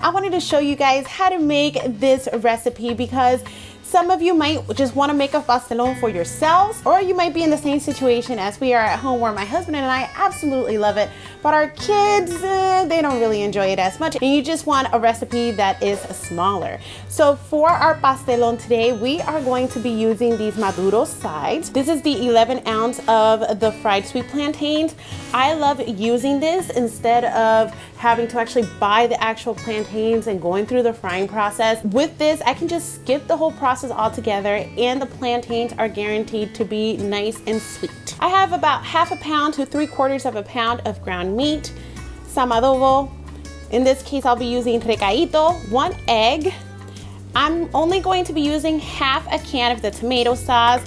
I wanted to show you guys how to make this recipe because some of you might just want to make a pastelón for yourselves, or you might be in the same situation as we are at home where my husband and I absolutely love it, but our kids, they don't really enjoy it as much, and you just want a recipe that is smaller. So for our pastelón today, we are going to be using these maduro sides. This is the 11 ounce of the fried sweet plantains. I love using this instead of having to actually buy the actual plantains and going through the frying process. With this, I can just skip the whole process altogether, and the plantains are guaranteed to be nice and sweet. I have about half a pound to 3/4 of a pound of ground meat, some adobo. In this case, I'll be using recadito, 1 egg. I'm only going to be using half a can of the tomato sauce,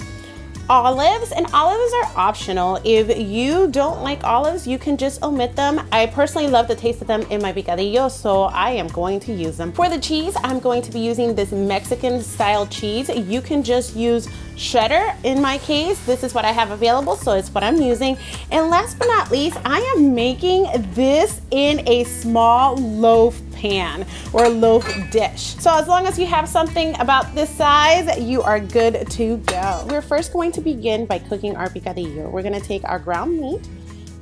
olives, and olives are optional. If you don't like olives, you can just omit them. I personally love the taste of them in my picadillo, so I am going to use them. For the cheese, I'm going to be using this Mexican style cheese. You can just use cheddar. In my case, this is what I have available, so it's what I'm using. And last but not least, I am making this in a small loaf pan or loaf dish. So as long as you have something about this size, you are good to go. We're first going to begin by cooking our picadillo. We're going to take our ground meat.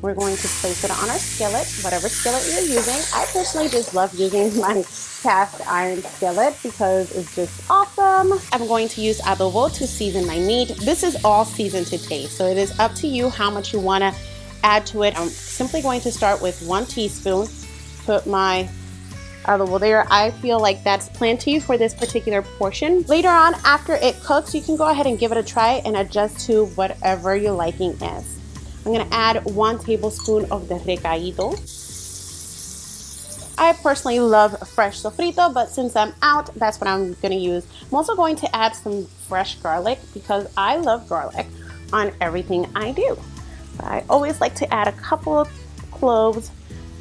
We're going to place it on our skillet, whatever skillet you're using. I personally just love using my cast iron skillet because it's just awesome. I'm going to use adobo to season my meat. This is all seasoned to taste, so it is up to you how much you want to add to it. I'm simply going to start with 1 teaspoon, put my adobo there. I feel like that's plenty for this particular portion. Later on, after it cooks, you can go ahead and give it a try and adjust to whatever your liking is. I'm gonna add 1 tablespoon of the recadito. I personally love fresh sofrito, but since I'm out, that's what I'm gonna use. I'm also going to add some fresh garlic because I love garlic on everything I do. I always like to add a couple of cloves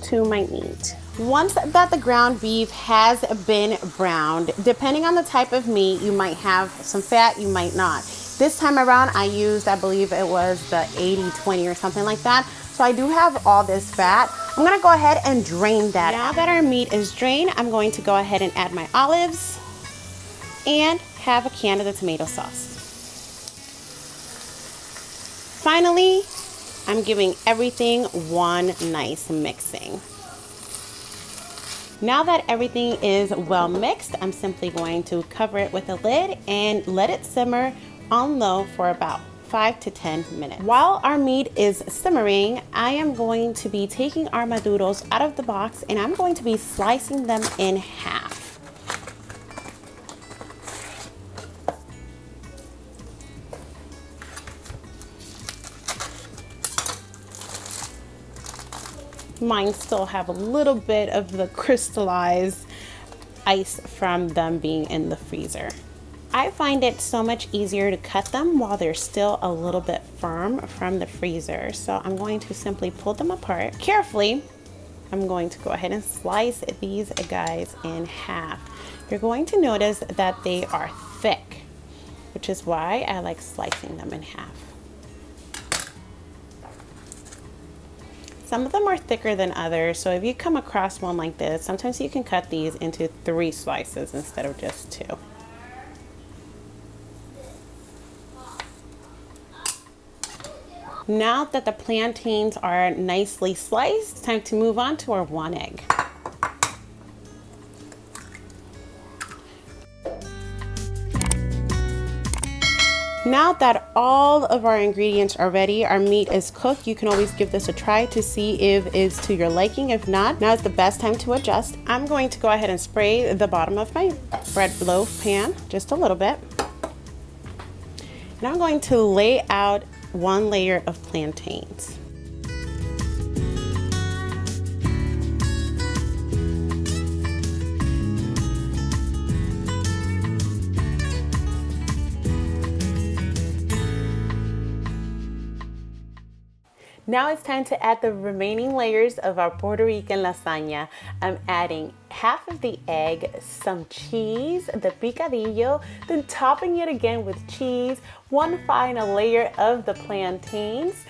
to my meat. Once that the ground beef has been browned, depending on the type of meat, you might have some fat, you might not. This time around, I used, I believe it was the 80-20 or something like that. So I do have all this fat. I'm gonna go ahead and drain that. Now that our meat is drained, I'm going to go ahead and add my olives and have a can of the tomato sauce. Finally, I'm giving everything one nice mixing. Now that everything is well mixed, I'm simply going to cover it with a lid and let it simmer on low for about 5 to 10 minutes. While our meat is simmering, I am going to be taking our maduros out of the box and I'm going to be slicing them in half. Mine still have a little bit of the crystallized ice from them being in the freezer. I find it so much easier to cut them while they're still a little bit firm from the freezer. So I'm going to simply pull them apart carefully. I'm going to go ahead and slice these guys in half. You're going to notice that they are thick, which is why I like slicing them in half. Some of them are thicker than others, so if you come across one like this, sometimes you can cut these into 3 slices instead of just 2. Now that the plantains are nicely sliced, it's time to move on to our 1 egg. Now that all of our ingredients are ready, our meat is cooked, you can always give this a try to see if it's to your liking. If not, now is the best time to adjust. I'm going to go ahead and spray the bottom of my bread loaf pan just a little bit. And I'm going to lay out 1 layer of plantains. Now it's time to add the remaining layers of our Puerto Rican lasagna. I'm adding half of the egg, some cheese, the picadillo, then topping it again with cheese, 1 final layer of the plantains,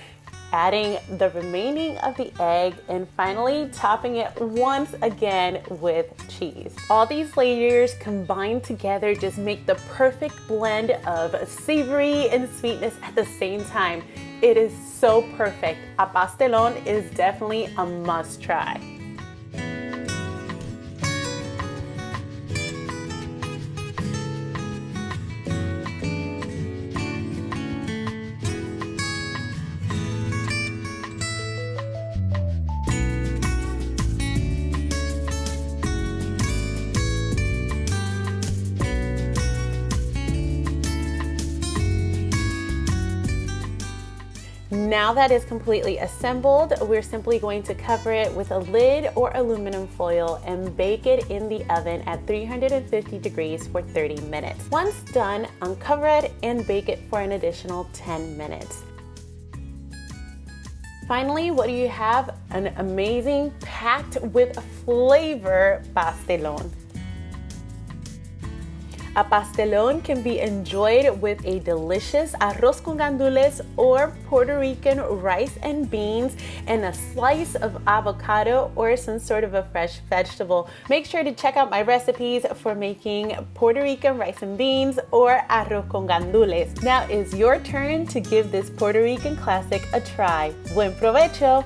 adding the remaining of the egg, and finally topping it once again with cheese. All these layers combined together just make the perfect blend of savory and sweetness at the same time. It is so perfect. A pastelón is definitely a must try. Now that it's completely assembled, we're simply going to cover it with a lid or aluminum foil and bake it in the oven at 350 degrees for 30 minutes. Once done, uncover it and bake it for an additional 10 minutes. Finally, what do you have? An amazing, packed with flavor pastelón. A pastelón can be enjoyed with a delicious arroz con gandules or Puerto Rican rice and beans and a slice of avocado or some sort of a fresh vegetable. Make sure to check out my recipes for making Puerto Rican rice and beans or arroz con gandules. Now it's your turn to give this Puerto Rican classic a try. Buen provecho!